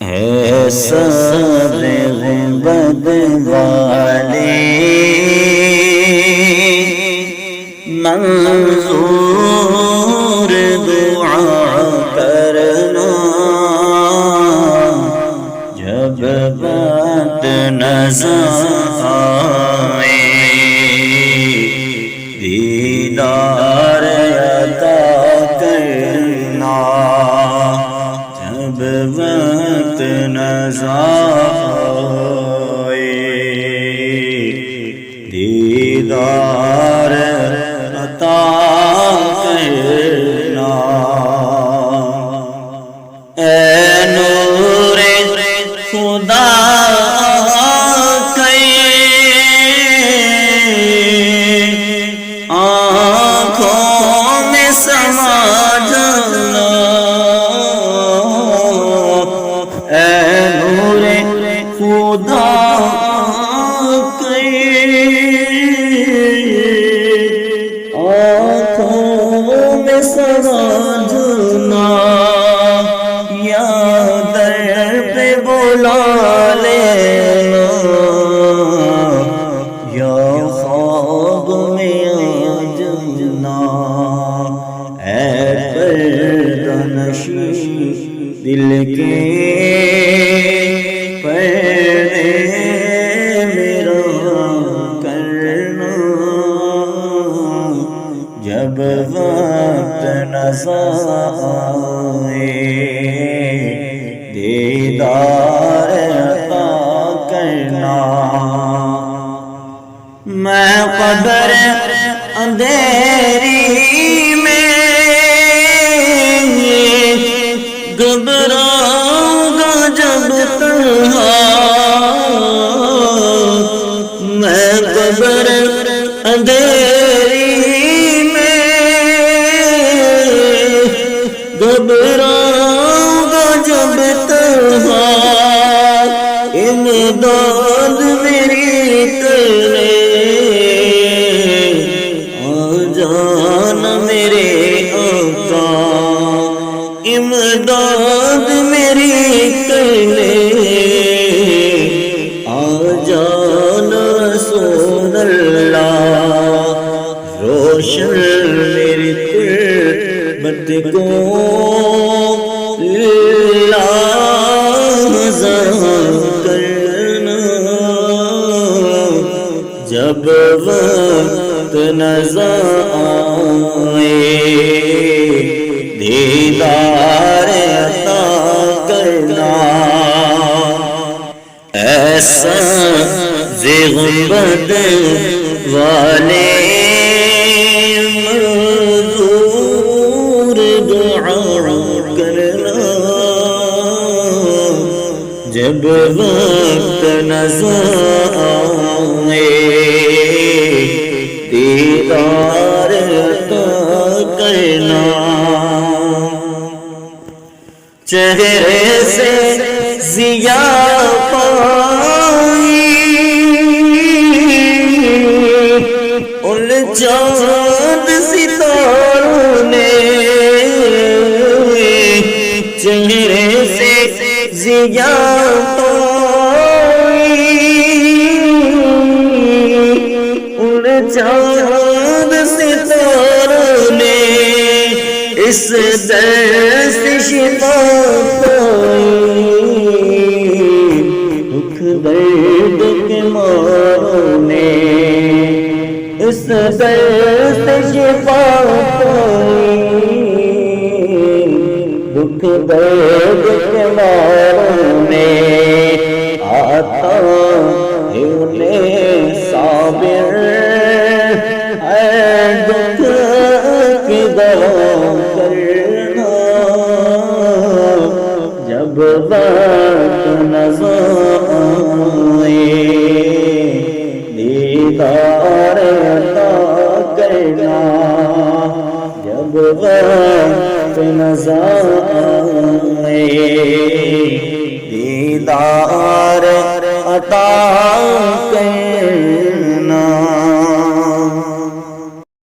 ہے صبر غربت والے منظور دعا کرنا جب وقت نظر آئے دیدار عطا کرنا جب وقت نظر آئے دیدار عطا کرنا اے نور خدا کے آنکھوں میں سما جانا اے نور خدا کے آنکھوں میں سما جانا یا در پہ بلا لینا یا خواب میں آ جانا اے پردہ نشین دل کے پردے میرا کرنا جب وقت نظر آئے دیدار عطا کرنا میں قبر اندھیری میں گھبراؤں گا جب تنہا میں قبر اندھیری میں گھبراؤں گا جب تنہا امداد میری کرنے آ جانا میرے آقا امداد میری کرنے آ جانا رسول اللہ روشن میری تربت کو کرنا جب وقت نظر آئے دیدار عطا کرنا ایسا غربت والے منظور دعا کرنا جب وقت نظر آئے دیدار عطا کرنا چہرے سے ضیا پائی ان چاند ستاروں نے چہرے سے ضیا پائی ان چاند ستاروں نے اس درد سے شفا پائی دکھ درد کے ماروں نے اس درد سے شفا پائی دکھ درد کے ماروں نے آتا ہے انہیں صابر ہے دکھ کی دوا کرنا جب وقت نظر آئے دیدار عطا کرنا جب وقت نظر آئے دیدار